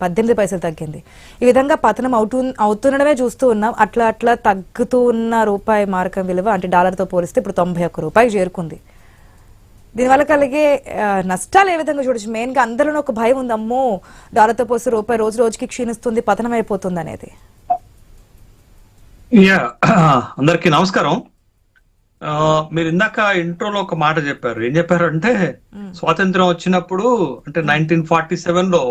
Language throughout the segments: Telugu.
18 పైసలు తగ్గింది. ఈ విధంగా పతనం అవుతుండడమే చూస్తూ ఉన్నాం. అట్లా అట్లా తగ్గుతూ ఉన్న రూపాయి మారకం విలువ అంటే డాలర్తో పోలిస్తే ఇప్పుడు 91 రూపాయలు చేరుకుంది. దీనివల్ల కలిగే నష్టాలు ఏ విధంగా చూడొచ్చు? మెయిన్గా అందరిలో ఒక భయం ఉంది, అమ్మో డాలర్తో పోలిస్తే రూపాయి రోజు రోజుకి క్షీణిస్తుంది, పతనం అయిపోతుంది అనేది. అందరికీ నమస్కారం. మీరు ఇందాక ఇంట్రోలో ఒక మాట చెప్పారు. ఏం చెప్పారు అంటే స్వాతంత్రం వచ్చినప్పుడు అంటే 1947 లో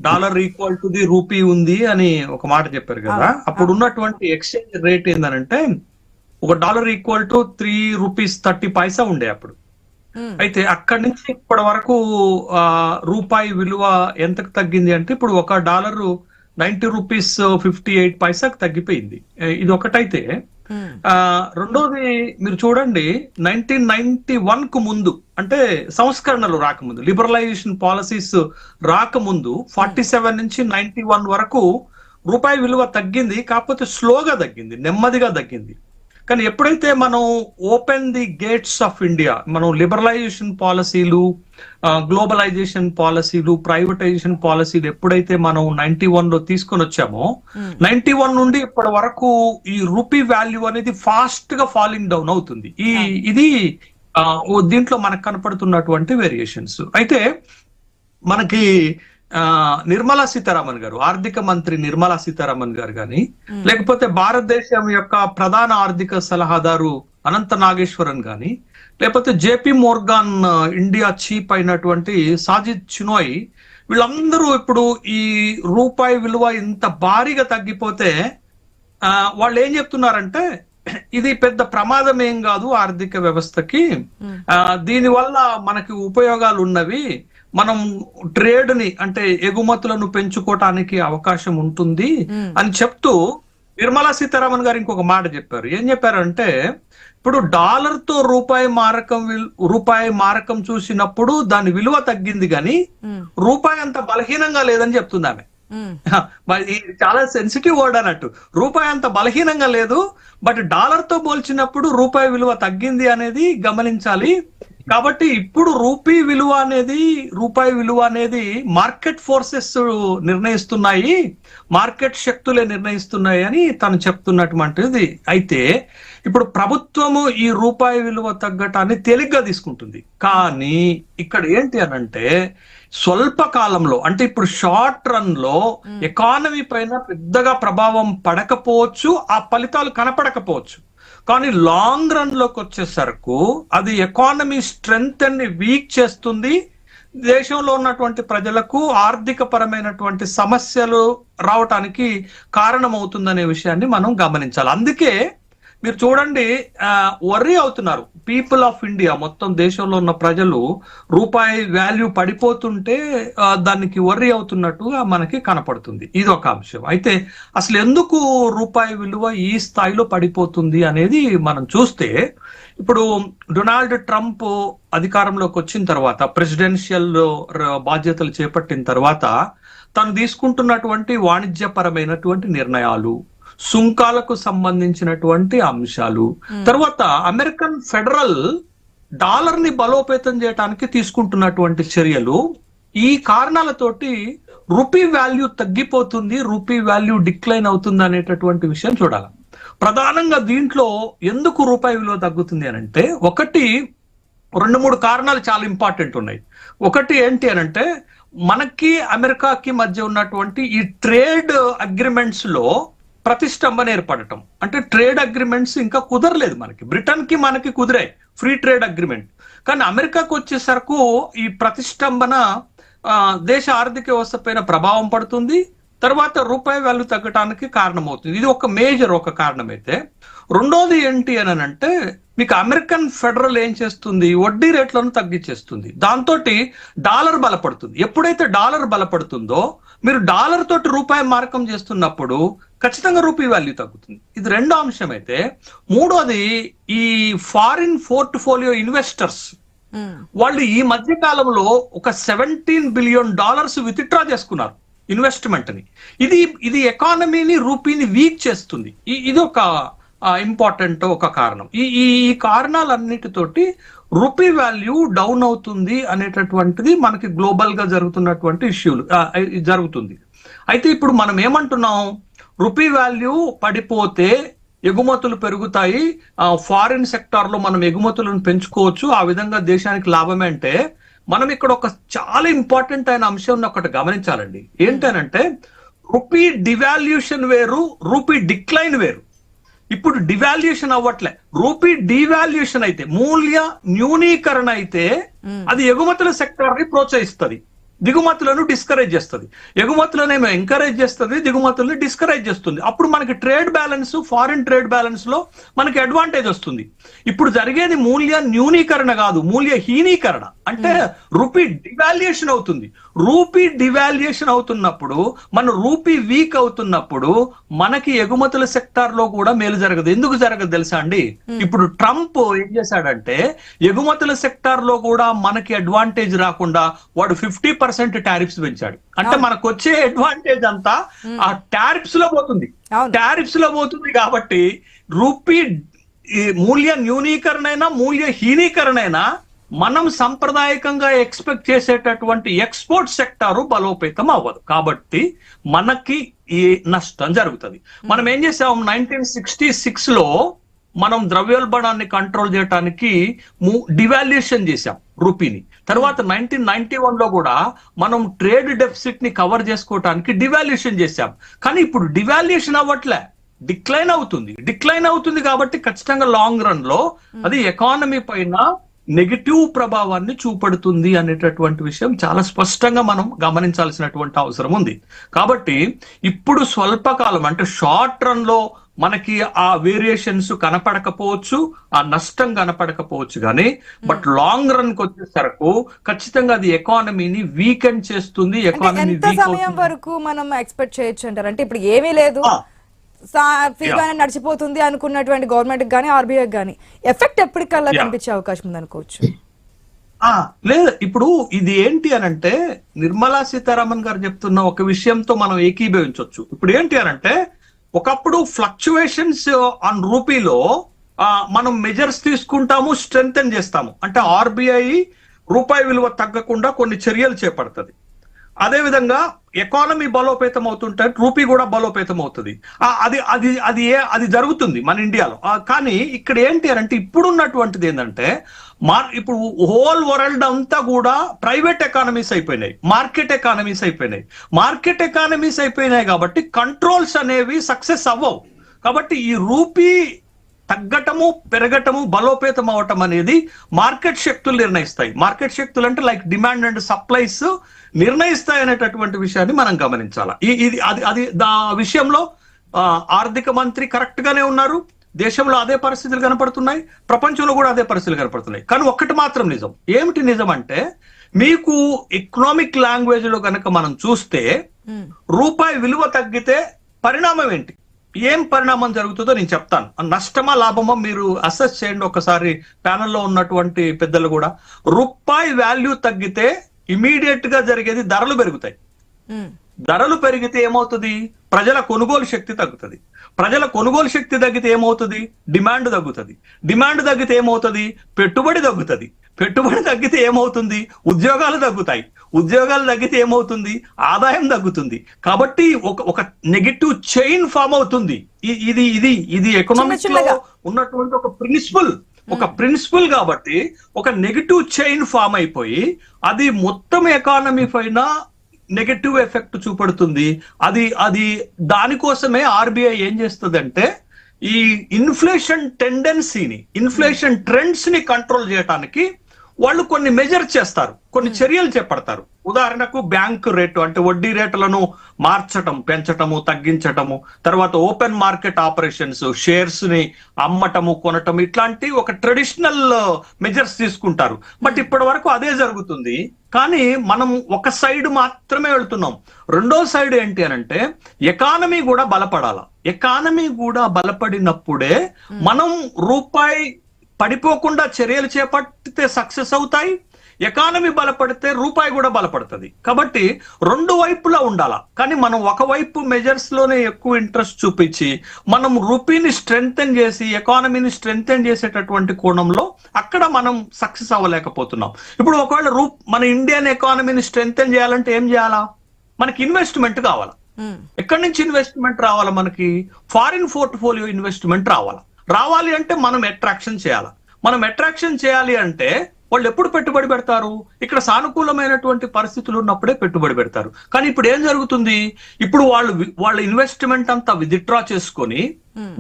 dollar equal to the rupee ఉంది అని ఒక మాట చెప్పారు కదా. అప్పుడు ఉన్నటువంటి ఎక్స్చేంజ్ రేట్ ఏంటంటే ఒక డాలర్ ఈక్వల్ టు 3 రూపీస్ 30 పైసా ఉండే అప్పుడు. అయితే అక్కడి నుంచి ఇప్పటి వరకు రూపాయి విలువ ఎంతకు తగ్గింది అంటే ఇప్పుడు ఒక డాలరు 90 రూపీస్ 58 పైసాకు తగ్గిపోయింది. ఇది ఒకటైతే రెండోది మీరు చూడండి, 1991 కు ముందు అంటే సంస్కరణలు రాకముందు, లిబరలైజేషన్ పాలసీస్ రాకముందు 47 నుంచి 91 వరకు రూపాయి విలువ తగ్గింది. కాకపోతే స్లోగా తగ్గింది, నెమ్మదిగా తగ్గింది. కానీ ఎప్పుడైతే మనం open the gates of India, మనం లిబరలైజేషన్ పాలసీలు, గ్లోబలైజేషన్ పాలసీలు, ప్రైవేటైజేషన్ పాలసీలు ఎప్పుడైతే మనం 91 లో తీసుకొని వచ్చామో 91 నుండి ఇప్పటి వరకు ఈ రూపీ వాల్యూ అనేది ఫాస్ట్ గా ఫాలింగ్ డౌన్ అవుతుంది. ఇది దీంట్లో మనకు కనపడుతున్నటువంటి వేరియేషన్స్. అయితే మనకి నిర్మలా సీతారామన్ గారు, ఆర్థిక మంత్రి నిర్మలా సీతారామన్ గారు కానీ, లేకపోతే భారతదేశం యొక్క ప్రధాన ఆర్థిక సలహాదారు అనంత నాగేశ్వరన్ గాని, లేకపోతే జేపీ మోర్గాన్ ఇండియా చీఫ్ అయినటువంటి సాజిద్ చినోయ్, వీళ్ళందరూ ఇప్పుడు ఈ రూపాయి విలువ ఇంత భారీగా తగ్గిపోతే వాళ్ళు ఏం చెప్తున్నారంటే ఇది పెద్ద ప్రమాదం ఏం కాదు ఆర్థిక వ్యవస్థకి, దీనివల్ల మనకి ఉపయోగాలు ఉన్నవి, మనం ట్రేడ్ ని అంటే ఎగుమతులను పెంచుకోవటానికి అవకాశం ఉంటుంది అని చెప్తూ నిర్మలా సీతారామన్ గారు ఇంకొక మాట చెప్పారు. ఏం చెప్పారంటే ఇప్పుడు డాలర్ తో రూపాయి మారకం చూసినప్పుడు దాని విలువ తగ్గింది కానీ రూపాయి అంత బలహీనంగా లేదని చెప్తుంది ఆమె. చాలా సెన్సిటివ్ వర్డ్ అన్నట్టు. రూపాయి అంత బలహీనంగా లేదు, బట్ డాలర్ తో పోల్చినప్పుడు రూపాయి విలువ తగ్గింది అనేది గమనించాలి. కాబట్టి ఇప్పుడు రూపాయి విలువ అనేది మార్కెట్ ఫోర్సెస్ నిర్ణయిస్తున్నాయి, మార్కెట్ శక్తులే నిర్ణయిస్తున్నాయి అని తను చెప్తున్నటువంటిది. అయితే ఇప్పుడు ప్రభుత్వము ఈ రూపాయి విలువ తగ్గటాన్ని తేలిగ్గా తీసుకుంటుంది. కానీ ఇక్కడ ఏంటి అనంటే స్వల్ప కాలంలో అంటే ఇప్పుడు షార్ట్ రన్ లో ఎకానమీ పైన పెద్దగా ప్రభావం పడకపోవచ్చు, ఆ ఫలితాలు కనపడకపోవచ్చు. కానీ లాంగ్ రన్ లోకి వచ్చేసరికి అది ఎకానమీ స్ట్రెంగ్త్ ని వీక్ చేస్తుంది, దేశంలో ఉన్నటువంటి ప్రజలకు ఆర్థిక పరమైనటువంటి సమస్యలు రావటానికి కారణమవుతుందనే విషయాన్ని మనం గమనించాలి. అందుకే మీరు చూడండి, వర్రీ అవుతున్నారు పీపుల్ ఆఫ్ ఇండియా, మొత్తం దేశంలో ఉన్న ప్రజలు రూపాయి వాల్యూ పడిపోతుంటే దానికి వర్రీ అవుతున్నట్టుగా మనకి కనపడుతుంది. ఇది ఒక అంశం. అయితే అసలు ఎందుకు రూపాయి విలువ ఈ స్థాయిలో పడిపోతుంది అనేది మనం చూస్తే, ఇప్పుడు డొనాల్డ్ ట్రంప్ అధికారంలోకి వచ్చిన తర్వాత, ప్రెసిడెన్షియల్ బాధ్యతలు చేపట్టిన తర్వాత తను తీసుకుంటున్నటువంటి వాణిజ్యపరమైనటువంటి నిర్ణయాలు, సుంకాలకు సంబంధించినటువంటి అంశాలు, తర్వాత అమెరికన్ ఫెడరల్ డాలర్ ని బలోపేతం చేయడానికి తీసుకుంటున్నటువంటి చర్యలు, ఈ కారణాలతోటి రూపీ వాల్యూ తగ్గిపోతుంది, రూపీ వాల్యూ డిక్లైన్ అవుతుంది అనేటటువంటి విషయం చూడాలి. ప్రధానంగా దీంట్లో ఎందుకు రూపాయి విలువ తగ్గుతుంది అని అంటే, ఒకటి 2-3 కారణాలు చాలా ఇంపార్టెంట్ ఉన్నాయి. ఒకటి ఏంటి అనంటే మనకి అమెరికాకి మధ్య ఉన్నటువంటి ఈ ట్రేడ్ అగ్రిమెంట్స్ లో ప్రతిష్టంభన ఏర్పడటం. అంటే ట్రేడ్ అగ్రిమెంట్స్ ఇంకా కుదరలేదు మనకి. బ్రిటన్ కి మనకి కుదిరాయి ఫ్రీ ట్రేడ్ అగ్రిమెంట్, కానీ అమెరికాకు వచ్చేసరికి ఈ ప్రతిష్టంభన దేశ ఆర్థిక వ్యవస్థ పైన ప్రభావం పడుతుంది, తర్వాత రూపాయి వాల్యూ తగ్గటానికి కారణమవుతుంది. ఇది ఒక మేజర్ కారణం. అయితే రెండోది ఏంటి అని అంటే మీకు అమెరికన్ ఫెడరల్ ఏం చేస్తుంది, వడ్డీ రేట్లను తగ్గించేస్తుంది, దాంతో డాలర్ బలపడుతుంది. ఎప్పుడైతే డాలర్ బలపడుతుందో మీరు డాలర్ తోటి రూపాయి మారకం చేస్తున్నప్పుడు ఖచ్చితంగా రూపీ వాల్యూ తగ్గుతుంది. ఇది రెండో అంశం. అయితే మూడోది ఈ ఫారిన్ పోర్ట్ఫోలియో ఇన్వెస్టర్స్ వాళ్ళు ఈ మధ్య కాలంలో ఒక $17 బిలియన్ విత్డ్రా చేసుకున్నారు ఇన్వెస్ట్మెంట్ ని. ఇది ఎకానమీని, రూపీని వీక్ చేస్తుంది. ఇది ఒక ఇంపార్టెంట్ ఒక కారణం. ఈ కారణాలన్నిటితోటి రూపీ వాల్యూ డౌన్ అవుతుంది అనేటటువంటిది మనకి గ్లోబల్ గా జరుగుతున్నటువంటి ఇష్యూలు జరుగుతుంది. అయితే ఇప్పుడు మనం ఏమంటున్నాం, రూపీ వాల్యూ పడిపోతే ఎగుమతులు పెరుగుతాయి, ఫారిన్ సెక్టార్ లో మనం ఎగుమతులను పెంచుకోవచ్చు, ఆ విధంగా దేశానికి లాభమే అంటే మనం ఇక్కడ ఒక చాలా ఇంపార్టెంట్ అయిన అంశం ఒకటి గమనించాలండి. ఏంటనంటే రూపీ డివాల్యూషన్ వేరు, రూపీ డిక్లైన్ వేరు. ఇప్పుడు డివాల్యూషన్ అవ్వట్లే, రూపీ డివాల్యూషన్ అయితే, మూల్య న్యూనీకరణ అయితే అది ఎగుమతుల సెక్టార్ ని ప్రోత్సహిస్తుంది, దిగుమతులను డిస్కరేజ్ చేస్తుంది. ఎగుమతులనేమో ఎంకరేజ్ చేస్తుంది, దిగుమతులను డిస్కరేజ్ చేస్తుంది. అప్పుడు మనకి trade balance, foreign trade balance లో మనకి అడ్వాంటేజ్ వస్తుంది. ఇప్పుడు జరిగేది మూల్య న్యూనీకరణ కాదు, మూల్య హీనీకరణ. అంటే రూపీ డివాల్యుయేషన్ అవుతుంది. రూపీ డివాల్యుయేషన్ అవుతున్నప్పుడు, మన రూపీ వీక్ అవుతున్నప్పుడు మనకి ఎగుమతుల సెక్టార్ లో కూడా మేలు జరగదు. ఎందుకు జరగదు తెలుసా అండి? ఇప్పుడు ట్రంప్ ఏం చేశాడంటే ఎగుమతుల సెక్టార్ లో కూడా మనకి అడ్వాంటేజ్ రాకుండా వాడు 50% టారిఫ్స్ పెంచాడు. అంటే మనకు వచ్చే అడ్వాంటేజ్ అంతా ఆ టారిఫ్స్ లో పోతుంది, టారిఫ్స్ లో పోతుంది. కాబట్టి రూపీ మూల్య న్యూనీకరణ అయినా మూల్య హీనీకరణ అయినా మనం సంప్రదాయకంగా ఎక్స్పెక్ట్ చేసేటటువంటి ఎక్స్పోర్ట్ సెక్టారు బలోపేతం అవ్వదు. కాబట్టి మనకి ఈ నష్టం జరుగుతుంది. మనం ఏం చేసాం, 1966 లో మనం ద్రవ్యోల్బణాన్ని కంట్రోల్ చేయడానికి డివాల్యుయేషన్ చేశాం రూపీని. తర్వాత 1991 లో కూడా మనం ట్రేడ్ డెఫిసిట్ ని కవర్ చేసుకోవడానికి డివాల్యుయేషన్ చేశాం. కానీ ఇప్పుడు డివాల్యుయేషన్ అవ్వట్లే, డిక్లైన్ అవుతుంది. డిక్లైన్ అవుతుంది కాబట్టి ఖచ్చితంగా లాంగ్ రన్ లో అది ఎకానమీ పైన నెగిటివ్ ప్రభావాన్ని చూపడుతుంది అనేటటువంటి విషయం చాలా స్పష్టంగా మనం గమనించాల్సినటువంటి అవసరం ఉంది. కాబట్టి ఇప్పుడు స్వల్పకాలం అంటే షార్ట్ రన్ లో మనకి ఆ వేరియేషన్స్ కనపడకపోవచ్చు, ఆ నష్టం కనపడకపోవచ్చు, కానీ బట్ లాంగ్ రన్ కి వచ్చేసరకు ఖచ్చితంగా అది ఎకానమీని వీకెండ్ చేస్తుంది. ఎకానమీ సమయం వరకు మనం ఎక్స్పెక్ట్ చేయొచ్చు అంటారు? అంటే ఇప్పుడు ఏమీ లేదు, ఫ్రీగానే నడిచిపోతుంది అనుకున్నటువంటి గవర్నమెంట్ కానీ ఆర్బీఐ కానీ ఎఫెక్ట్ ఎప్పటికల్లా కనిపించే అవకాశం ఉంది అనుకోవచ్చు? లేదు, ఇప్పుడు ఇది ఏంటి అనంటే నిర్మలా సీతారామన్ గారు చెప్తున్న ఒక విషయంతో మనం ఏకీభవించవచ్చు. ఇప్పుడు ఏంటి అనంటే ఒకప్పుడు ఫ్లక్చువేషన్స్ ఆన్ రూపీలో మనం మెజర్స్ తీసుకుంటాము, స్ట్రెంగ్తెన్ చేస్తాము. అంటే ఆర్బీఐ రూపాయి విలువ తగ్గకుండా కొన్ని చర్యలు చేపడుతుంది. అదే విధంగా ఎకానమీ బలోపేతం అవుతుంటే రూపీ కూడా బలోపేతం అవుతుంది. అది అది అది అది జరుగుతుంది మన ఇండియాలో. కానీ ఇక్కడ ఏంటి అంటే ఇప్పుడున్నటువంటిది ఏంటంటే ఇప్పుడు హోల్ వరల్డ్ అంతా కూడా ప్రైవేట్ ఎకానమీస్ అయిపోయినాయి, మార్కెట్ ఎకానమీస్ అయిపోయినాయి. మార్కెట్ ఎకానమీస్ అయిపోయినాయి కాబట్టి కంట్రోల్స్ అనేవి సక్సెస్ అవ్వవు. కాబట్టి ఈ రూపీ తగ్గటము, పెరగటము, బలోపేతం అవటం అనేది మార్కెట్ శక్తులు నిర్ణయిస్తాయి. మార్కెట్ శక్తులు అంటే లైక్ డిమాండ్ అండ్ సప్లైస్ నిర్ణయిస్తాయి అనేటటువంటి విషయాన్ని మనం గమనించాలి. ఇది అది విషయంలో ఆర్థిక మంత్రి కరెక్ట్ గానే ఉన్నారు. దేశంలో అదే పరిస్థితులు కనపడుతున్నాయి, ప్రపంచంలో కూడా అదే పరిస్థితులు కనపడుతున్నాయి. కానీ ఒక్కటి మాత్రం నిజం. ఏమిటి నిజం అంటే మీకు ఎకనామిక్ లాంగ్వేజ్ లో కనుక మనం చూస్తే రూపాయి విలువ తగ్గితే పరిణామం ఏంటి, ఏం పరిణామం జరుగుతుందో నేను చెప్తాను. నష్టమా లాభమా మీరు అసెస్ చేయండి ఒకసారి, ప్యానెల్లో ఉన్నటువంటి పెద్దలు కూడా. రూపాయి వాల్యూ తగ్గితే ఇమీడియట్ గా జరిగేది ధరలు పెరుగుతాయి. ధరలు పెరిగితే ఏమవుతుంది, ప్రజల కొనుగోలు శక్తి తగ్గుతుంది. ప్రజల కొనుగోలు శక్తి తగ్గితే ఏమవుతుంది, డిమాండ్ తగ్గుతుంది. డిమాండ్ తగ్గితే ఏమవుతుంది, పెట్టుబడి తగ్గుతుంది. పెట్టుబడి తగ్గితే ఏమవుతుంది, ఉద్యోగాలు తగ్గుతాయి. ఉద్యోగాలు తగ్గితే ఏమవుతుంది, ఆదాయం తగ్గుతుంది. కాబట్టి ఒక నెగటివ్ చైన్ ఫామ్ అవుతుంది. ఇది ఇది ఇది ఎకనామిక్స్ లో ఉన్నటువంటి ఒక ప్రిన్సిపల్ కాబట్టి ఒక నెగటివ్ చైన్ ఫామ్ అయిపోయి అది మొత్తం ఎకానమీ పైన నెగటివ్ ఎఫెక్ట్ చూపడుతుంది. అది దానికోసమే ఆర్బీఐ ఏం చేస్తుందంటే ఈ ఇన్ఫ్లేషన్ టెండెన్సీని, ఇన్ఫ్లేషన్ ట్రెండ్స్ ని కంట్రోల్ చేయడానికి వాళ్ళు కొన్ని మెజర్ చేస్తారు, కొన్ని చర్యలు చేపడతారు. ఉదాహరణకు బ్యాంకు రేటు అంటే వడ్డీ రేట్లను మార్చటం, పెంచటము, తగ్గించటము, తర్వాత ఓపెన్ మార్కెట్ ఆపరేషన్స్, షేర్స్ ని అమ్మటము, కొనటం, ఇట్లాంటి ఒక ట్రెడిషనల్ మెజర్స్ తీసుకుంటారు. బట్ ఇప్పటి వరకు అదే జరుగుతుంది. కానీ మనం ఒక సైడ్ మాత్రమే వెళ్తున్నాం. రెండో సైడ్ ఏంటి అనంటే ఎకానమీ కూడా బలపడాల. ఎకానమీ కూడా బలపడినప్పుడే మనం రూపాయి పడిపోకుండా చర్యలు చేపట్టితే సక్సెస్ అవుతాయి. ఎకానమీ బలపడితే రూపాయి కూడా బలపడుతుంది. కాబట్టి రెండు వైపులా ఉండాలా. కానీ మనం ఒకవైపు మెజర్స్ లోనే ఎక్కువ ఇంట్రెస్ట్ చూపించి మనం రూపీని స్ట్రెంగ్తెన్ చేసి ఎకానమీని స్ట్రెంగ్తెన్ చేసేటటువంటి కోణంలో అక్కడ మనం సక్సెస్ అవ్వలేకపోతున్నాం. ఇప్పుడు ఒకవేళ మన ఇండియన్ ఎకానమీని స్ట్రెంగ్తెన్ చేయాలంటే ఏం చేయాలా, మనకి ఇన్వెస్ట్మెంట్ కావాలా. ఎక్కడి నుంచి ఇన్వెస్ట్మెంట్ రావాలా? మనకి ఫారిన్ పోర్ట్ఫోలియో ఇన్వెస్ట్మెంట్ రావాలి అంటే మనం అట్రాక్షన్ చేయాలి. మనం అట్రాక్షన్ చేయాలి అంటే వాళ్ళు ఎప్పుడు పెట్టుబడి పెడతారు? ఇక్కడ సానుకూలమైనటువంటి పరిస్థితులు ఉన్నప్పుడే పెట్టుబడి పెడతారు. కానీ ఇప్పుడు ఏం జరుగుతుంది? ఇప్పుడు వాళ్ళ ఇన్వెస్ట్మెంట్ అంతా విత్డ్రా చేసుకొని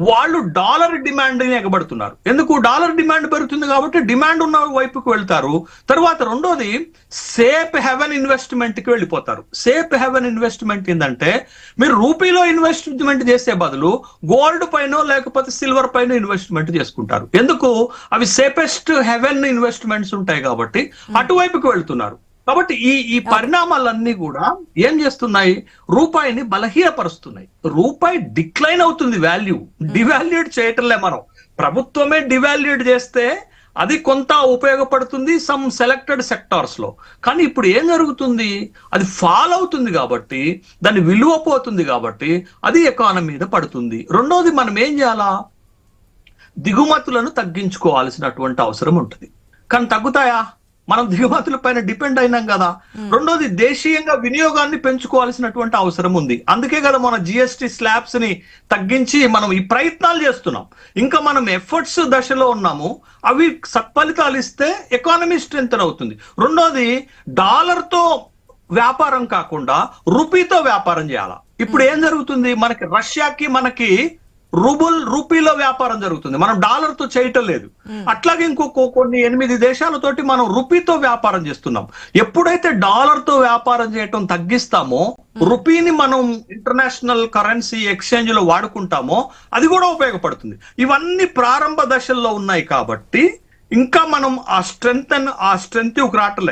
వాళ్ళు డాలర్ డిమాండ్ ని ఎగబడుతున్నారు. ఎందుకు? డాలర్ డిమాండ్ పెరుగుతుంది కాబట్టి డిమాండ్ ఉన్న వైపుకు వెళ్తారు. తర్వాత రెండోది సేఫ్ హెవెన్ ఇన్వెస్ట్మెంట్ కి వెళ్ళిపోతారు. సేఫ్ హెవెన్ ఇన్వెస్ట్మెంట్ ఏంటంటే మీరు రూపీలో ఇన్వెస్ట్మెంట్ చేసే బదులు గోల్డ్ పైన లేకపోతే సిల్వర్ పైన ఇన్వెస్ట్మెంట్ చేసుకుంటారు. ఎందుకు? అవి సేఫెస్ట్ హెవెన్ ఇన్వెస్ట్మెంట్స్ ఉంటాయి కాబట్టి అటువైపుకి వెళ్తున్నారు. కాబట్టి ఈ పరిణామాలన్నీ కూడా ఏం చేస్తున్నాయి? రూపాయిని బలహీనపరుస్తున్నాయి. రూపాయి డిక్లైన్ అవుతుంది, వాల్యూ డివాల్యూడ్ చేయటంలే. మనం ప్రభుత్వమే డివాల్యూడ్ చేస్తే అది కొంత ఉపయోగపడుతుంది సమ్ సెలెక్టెడ్ సెక్టార్స్ లో. కానీ ఇప్పుడు ఏం జరుగుతుంది? అది ఫాల్ అవుతుంది కాబట్టి, దాని విలువ పోతుంది కాబట్టి అది ఎకానమీ మీద పడుతుంది. రెండోది మనం ఏం చేయాలా? దిగుమతులను తగ్గించుకోవాల్సినటువంటి అవసరం ఉంటుంది. కానీ తగ్గుతాయా? మనం దిగుమతుల పైన డిపెండ్ అయినాం కదా. రెండోది దేశీయంగా వినియోగాన్ని పెంచుకోవాల్సినటువంటి అవసరం ఉంది. అందుకే కదా మన జిఎస్టి స్లాబ్స్ ని తగ్గించి మనం ఈ ప్రయత్నాలు చేస్తున్నాం. ఇంకా మనం ఎఫర్ట్స్ దశలో ఉన్నాము. అవి సత్ఫలితాలు ఇస్తే ఎకానమీ స్ట్రెంథెన్ అవుతుంది. రెండోది డాలర్ తో వ్యాపారం కాకుండా రూపీతో వ్యాపారం చేయాలా. ఇప్పుడు ఏం జరుగుతుంది? మనకి రష్యాకి మనకి రూపీలో వ్యాపారం జరుగుతుంది, మనం డాలర్ తో చేయటం లేదు. అట్లాగే కొన్ని 8 దేశాలతోటి మనం రూపీతో వ్యాపారం చేస్తున్నాం. ఎప్పుడైతే డాలర్ తో వ్యాపారం చేయటం తగ్గిస్తామో, రూపీని మనం ఇంటర్నేషనల్ కరెన్సీ ఎక్స్చేంజ్ లో వాడుకుంటామో అది కూడా ఉపయోగపడుతుంది. ఇవన్నీ ప్రారంభ దశల్లో ఉన్నాయి కాబట్టి ఇంకా మనం ఆ స్ట్రెంగ్త్ రావట్లే.